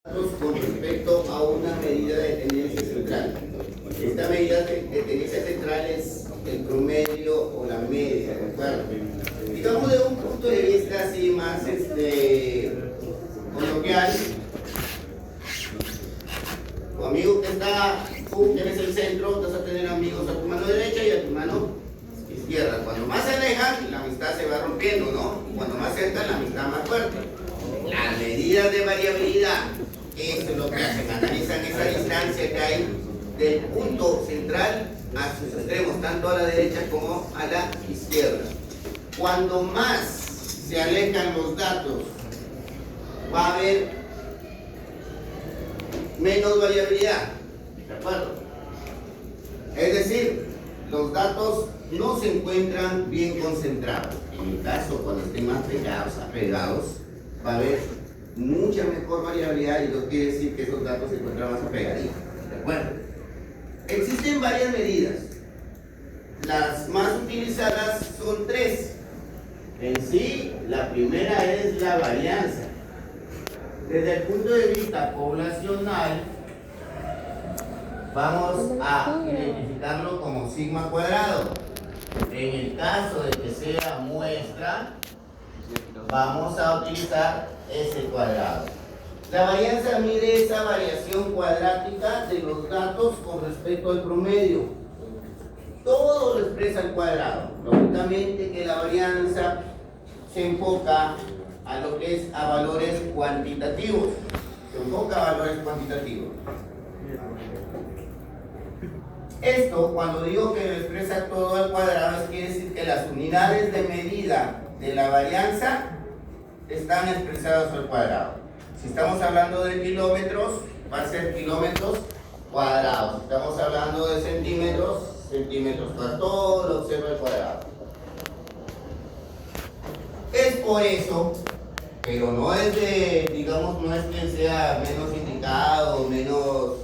con respecto a una medida de tendencia central. Esta medida de tendencia central es el promedio o la media, ¿de acuerdo? Digamos de un punto de vista así más coloquial, tu amigo que está, tú tienes el centro, vas a tener amigos a tu mano derecha y a tu mano izquierda. Cuando más se alejan, la amistad se va rompiendo, ¿no? Y cuando más cerca, la amistad más fuerte. Las medidas de variabilidad, eso es lo que hacen, analizan esa distancia que hay del punto central a sus extremos, tanto a la derecha como a la izquierda. Cuando más se alejan los datos, va a haber menos variabilidad, ¿de acuerdo? Es decir, los datos no se encuentran bien concentrados. En el caso, cuando estén más apegados, va a haber mucha mejor variabilidad y eso quiere decir que esos datos se encuentran más apegaditos, ¿de acuerdo? Existen varias medidas. Las más utilizadas son tres. En sí, la primera es la varianza. Desde el punto de vista poblacional, vamos a identificarlo como sigma cuadrado. En el caso de que sea muestra, vamos a utilizar S cuadrado. La varianza mide esa variación cuadrática de los datos con respecto al promedio. Todo lo expresa al cuadrado. Lógicamente que la varianza se enfoca a lo que es a valores cuantitativos. Se enfoca a valores cuantitativos. Esto, cuando digo que lo expresa todo al cuadrado, quiere decir que las unidades de medida de la varianza están expresadas al cuadrado. Si estamos hablando de kilómetros, va a ser kilómetros cuadrados. Si estamos hablando de centímetros, centímetros cuadrados. Todo lo observa al cuadrado. Es por eso, pero no es de, digamos, no es que sea menos indicado, menos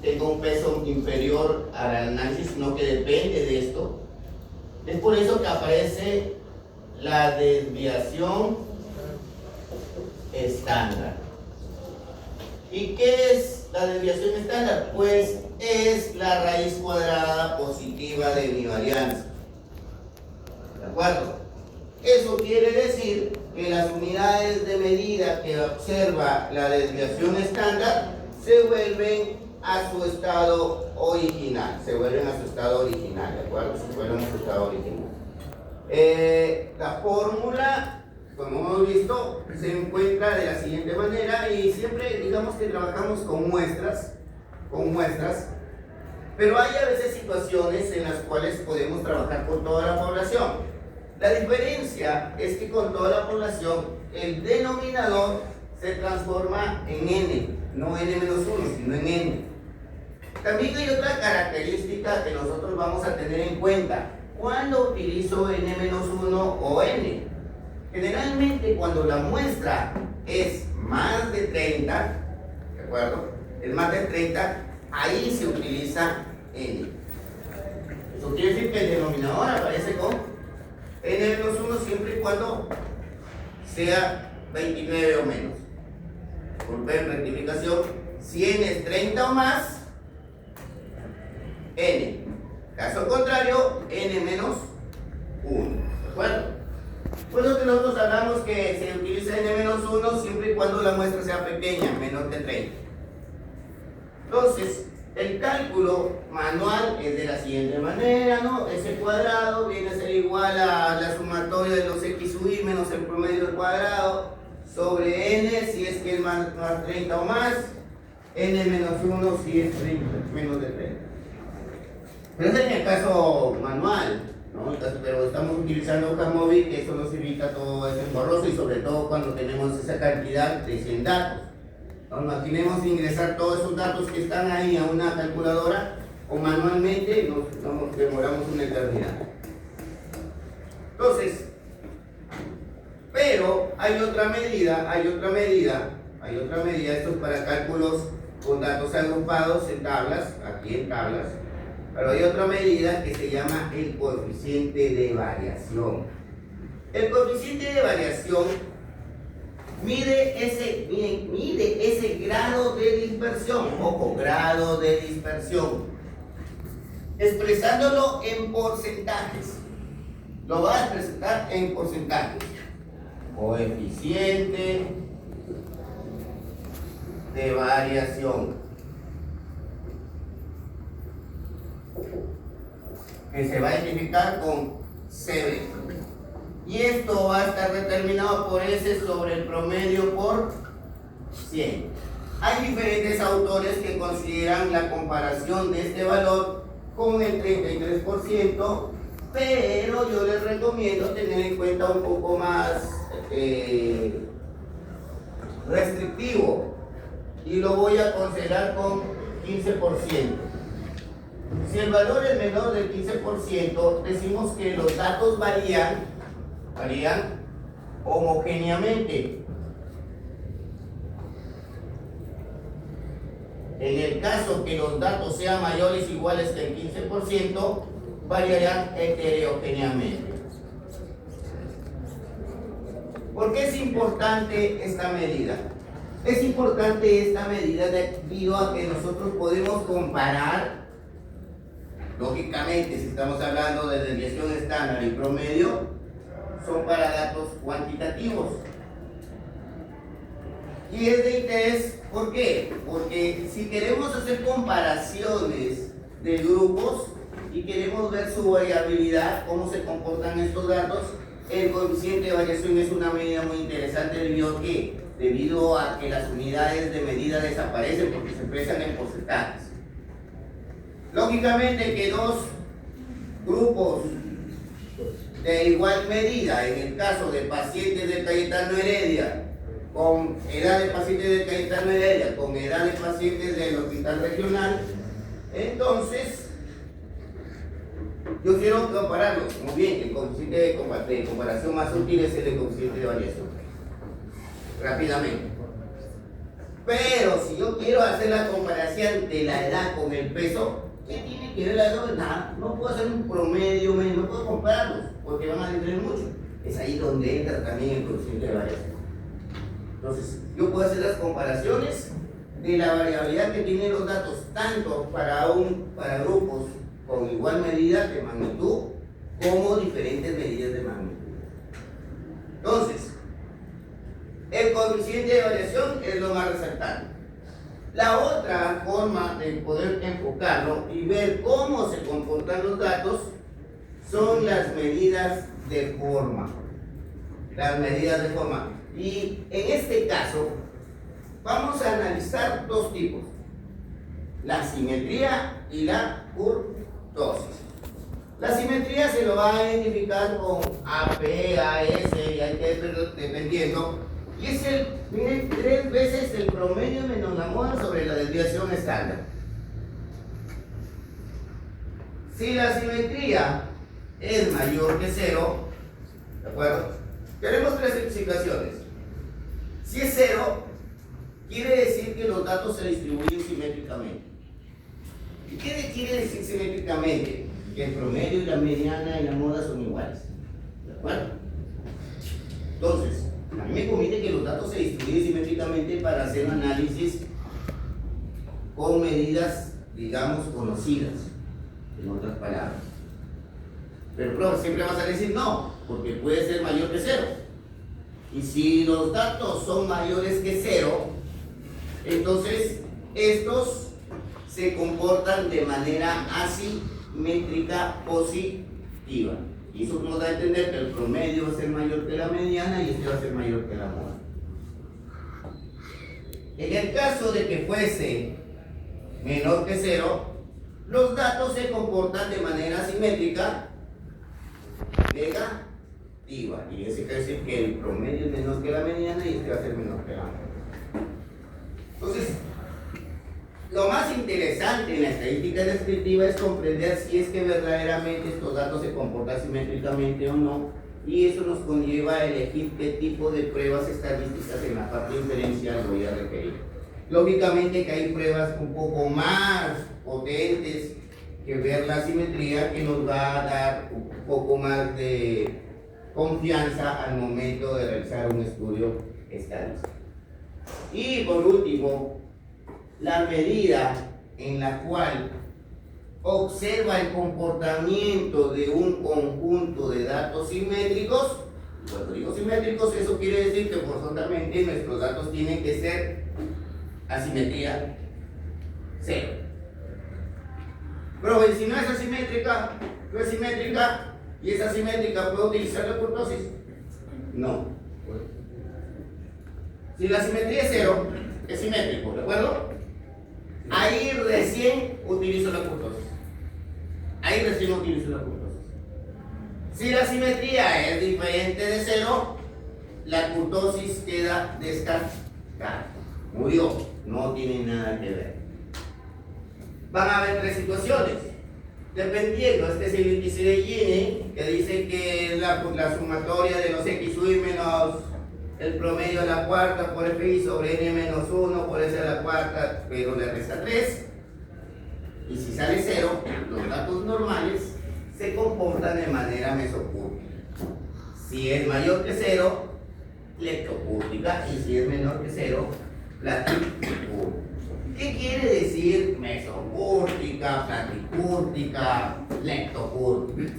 tenga un peso inferior al análisis, sino que depende de esto. Es por eso que aparece la desviación estándar. ¿Y qué es la desviación estándar? Pues es la raíz cuadrada positiva de mi varianza. ¿De acuerdo? Eso quiere decir que las unidades de medida que observa la desviación estándar se vuelven a su estado original. Se vuelven a su estado original, ¿de acuerdo? Se vuelven a su estado original. La fórmula, como hemos visto, se encuentra de la siguiente manera y siempre digamos que trabajamos con muestras, pero hay a veces situaciones en las cuales podemos trabajar con toda la población. La diferencia es que con toda la población el denominador se transforma en n, no n-1, sino en n. También hay otra característica que nosotros vamos a tener en cuenta cuando utilizo n-1 o n. Generalmente cuando la muestra es más de 30, ¿de acuerdo? Es más de 30, ahí se utiliza n. Eso quiere decir que el denominador aparece con n-1 siempre y cuando sea 29 o menos. Disculpen, rectificación, si n es 30 o más, n. Caso contrario, n menos 1. ¿De acuerdo? Por eso que nosotros hablamos que se utiliza n menos 1 siempre y cuando la muestra sea pequeña, menor de 30. Entonces, el cálculo manual es de la siguiente manera, ¿no? S cuadrado viene a ser igual a la sumatoria de los x sub i menos el promedio al cuadrado sobre n si es que es más 30 o más, n menos 1 si es 30, menos de 30. Pero es en el caso manual, ¿no? Pero estamos utilizando Jamovi, que eso nos evita todo ese engorroso y sobre todo cuando tenemos esa cantidad de 100 datos. ¿No? Imaginemos ingresar todos esos datos que están ahí a una calculadora o manualmente nos demoramos una eternidad. Entonces, pero hay otra medida, esto es para cálculos con datos agrupados en tablas, aquí en tablas, pero hay otra medida que se llama el coeficiente de variación. El coeficiente de variación mide ese, miren dispersión, ojo, grado de dispersión, expresándolo en porcentajes. Lo va a presentar en porcentajes. Coeficiente de variación, que se va a identificar con CB. Y esto va a estar determinado por S sobre el promedio por 100. Hay diferentes autores que consideran la comparación de este valor con el 33%, pero yo les recomiendo tener en cuenta un poco más restrictivo, y lo voy a considerar con 15%. Si el valor es menor del 15%, decimos que los datos varían homogéneamente. En el caso que los datos sean mayores o iguales que el 15%, variarán heterogéneamente. ¿Por qué es importante esta medida? Es importante esta medida debido a que nosotros podemos comparar, lógicamente, si estamos hablando de desviación estándar y promedio, son para datos cuantitativos. Y es de interés, ¿por qué? Porque si queremos hacer comparaciones de grupos y queremos ver su variabilidad, cómo se comportan estos datos, el coeficiente de variación es una medida muy interesante debido a que las unidades de medida desaparecen porque se expresan en porcentajes. Lógicamente que dos grupos de igual medida, en el caso de pacientes de Cayetano Heredia, con edad de pacientes de Cayetano Heredia, con edad de pacientes del hospital regional, entonces yo quiero compararlos. Muy bien, el coeficiente de comparación más útil es el coeficiente de variación. Rápidamente. Pero si yo quiero hacer la comparación de la edad con el peso, ¿qué tiene que ver la edad? Nada, no puedo hacer un promedio, no puedo compararlos porque van a diferir mucho. Es ahí donde entra también el coeficiente de variación. Entonces, yo puedo hacer las comparaciones de la variabilidad que tienen los datos, tanto para grupos con igual medida de magnitud, como diferentes medidas de magnitud. Entonces, el coeficiente de variación es lo más resaltante. La otra forma de poder enfocarlo y ver cómo se comportan los datos son las medidas de forma. Las medidas de forma. Y en este caso, vamos a analizar dos tipos: la simetría y la kurtosis. La simetría se lo va a identificar con AP, AS, y hay que ir dependiendo. Y es miren, 3 veces el promedio menos la moda sobre la desviación estándar. Si la simetría es mayor que 0, ¿de acuerdo? Tenemos 3 situaciones. Si es 0, quiere decir que los datos se distribuyen simétricamente. ¿Y qué quiere decir simétricamente? Que el promedio y la mediana y la moda son iguales. ¿De acuerdo? Entonces, a mí me conviene que los datos se distribuyen simétricamente para hacer un análisis con medidas, digamos, conocidas, en otras palabras. Pero, profe, siempre vas a decir no, porque puede ser mayor que 0. Y si los datos son mayores que 0, entonces estos se comportan de manera asimétrica positiva. Y eso nos da a entender que el promedio va a ser mayor que la mediana y este va a ser mayor que la moda. En el caso de que fuese menor que 0, los datos se comportan de manera asimétrica negativa. Y eso quiere decir que el promedio es menor que la mediana y este va a ser menor que la moda. Entonces, lo más interesante en la estadística descriptiva es comprender si es que verdaderamente estos datos se comportan simétricamente o no, y eso nos conlleva a elegir qué tipo de pruebas estadísticas en la parte inferencial voy a requerir. Lógicamente que hay pruebas un poco más potentes que ver la simetría, que nos va a dar un poco más de confianza al momento de realizar un estudio estadístico. Y por último, la medida en la cual observa el comportamiento de un conjunto de datos simétricos. Cuando digo simétricos, eso quiere decir que forzosamente nuestros datos tienen que ser asimetría 0. Pero si no es asimétrica, no es simétrica y es asimétrica, ¿puedo utilizar la kurtosis? No. Si la simetría es 0, es simétrico, ¿de acuerdo? Ahí recién utilizo la kurtosis. Ahí recién utilizo la kurtosis. Si la simetría es diferente de 0, la kurtosis queda descartada. Murió, no tiene nada que ver. Van a haber 3 situaciones. Dependiendo, este es el índice de Gini, que dice que la sumatoria de los xy menos el promedio a la cuarta por fi sobre n menos 1 por s a la cuarta, pero le resta 3. Y si sale 0, los datos normales se comportan de manera mesocúrtica. Si es mayor que 0, leptocúrtica, y si es menor que 0, platicúrtica. ¿Qué quiere decir mesocúrtica, platicúrtica, leptocúrtica?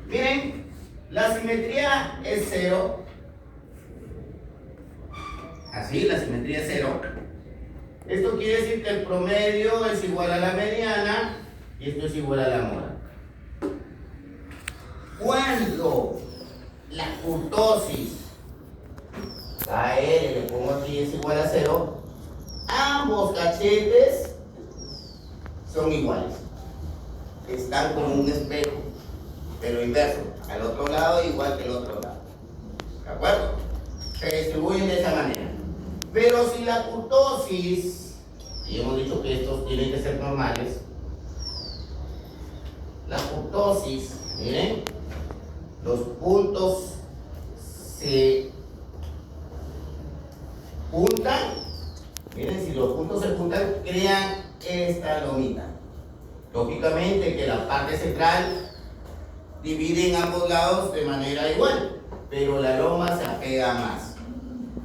Miren, la simetría es 0. Así, la simetría es 0. Esto quiere decir que el promedio es igual a la mediana y esto es igual a la mora. Cuando la kurtosis KL, le pongo aquí, es igual a 0, ambos cachetes son iguales. Están como un espejo, pero inverso. Al otro lado igual que el otro lado. ¿De acuerdo? Se distribuyen de esa manera. Pero si la kurtosis, y hemos dicho que estos tienen que ser normales, la kurtosis, miren, los puntos se juntan, miren, si los puntos se juntan, crean esta lomita. Lógicamente que la parte central divide en ambos lados de manera igual, pero la loma se apega más.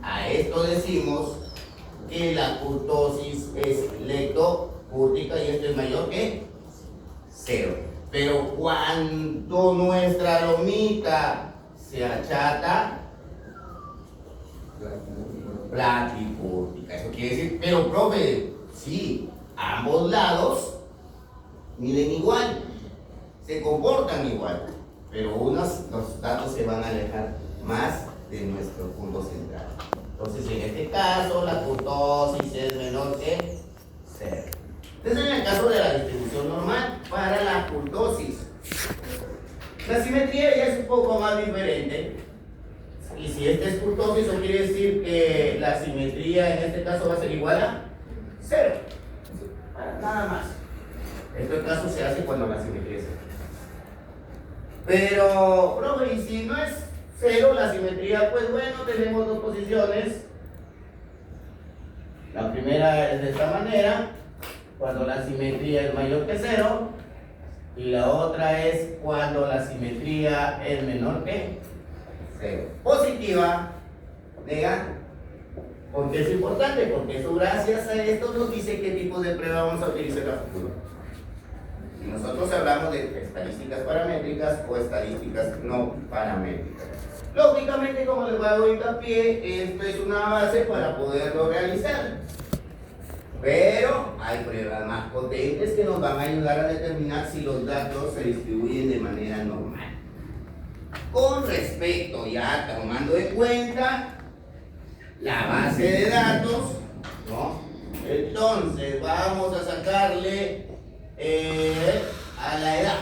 A esto decimos que la kurtosis es leptocúrtica y esto es mayor que 0. Pero cuando nuestra lomita se achata, platicúrtica. Eso quiere decir, pero profe, sí, ambos lados miden igual, se comportan igual, pero los datos se van a alejar más de nuestro punto central. Entonces, en este caso, la kurtosis es menor que 0. Entonces, en el caso de la distribución normal, para la kurtosis, la simetría ya es un poco más diferente. Y si este es kurtosis, eso quiere decir que la simetría en este caso va a ser igual a 0. Nada más. Este caso se hace cuando la simetría es 0. Pero, profe, y si no es 0 la simetría, pues bueno, tenemos dos posiciones. La primera es de esta manera, cuando la simetría es mayor que 0, y la otra es cuando la simetría es menor que 0. Positiva, negativa. ¿Por qué es importante? Porque eso, gracias a esto, nos dice qué tipo de prueba vamos a utilizar en el futuro. Y nosotros hablamos de estadísticas paramétricas o estadísticas no paramétricas. Lógicamente, como les voy a dar hincapié, esto es una base para poderlo realizar. Pero hay pruebas más potentes que nos van a ayudar a determinar si los datos se distribuyen de manera normal. Con respecto, ya tomando en cuenta la base de datos, ¿no? Entonces vamos a sacarle a la edad.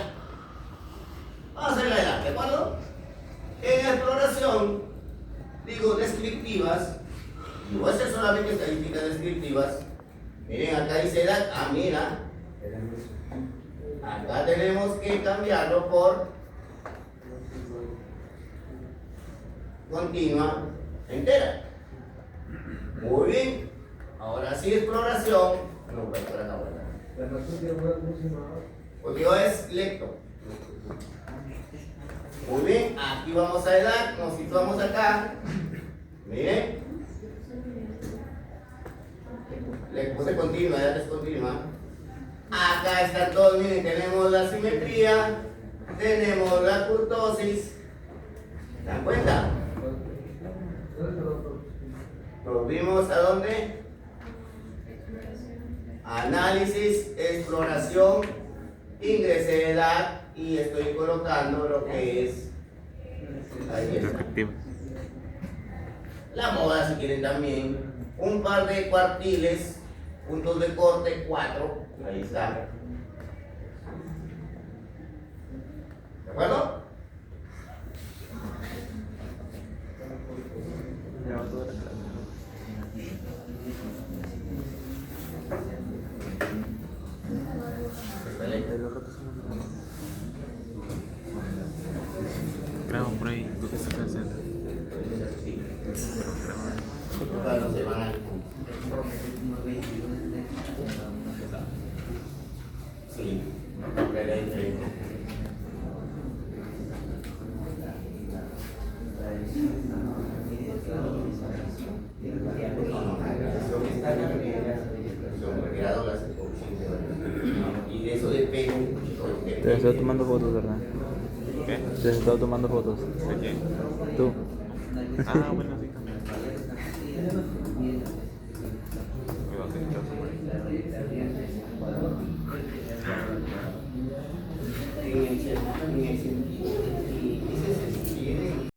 Vamos a hacer la edad, ¿de acuerdo? En exploración, digo descriptivas, y voy a hacer solamente estadísticas descriptivas. Miren, acá dice edad. Ah, mira, acá tenemos que cambiarlo por continua entera. Muy bien. Ahora sí, exploración. No, para acá, contigo es lecto. Muy bien, aquí vamos a edad, nos situamos acá. Miren. Le puse continua, ya que es continua. Acá está todo, miren, tenemos la simetría, tenemos la kurtosis. ¿Se dan cuenta? Volvimos a dónde? Análisis, exploración, ingresé de edad y estoy colocando lo que es ahí está. La moda, si quieren también, un par de cuartiles, puntos de corte 4, ahí está. ¿De acuerdo? Grabo por ahí, ¿tú qué estás haciendo? Claro, se van a ir. Sí, era diferente. Y de eso depende. Te has estado tomando fotos, ¿verdad? ¿Qué? Te has estado tomando fotos. ¿De quién? Tú. Ah, bueno, sí, también.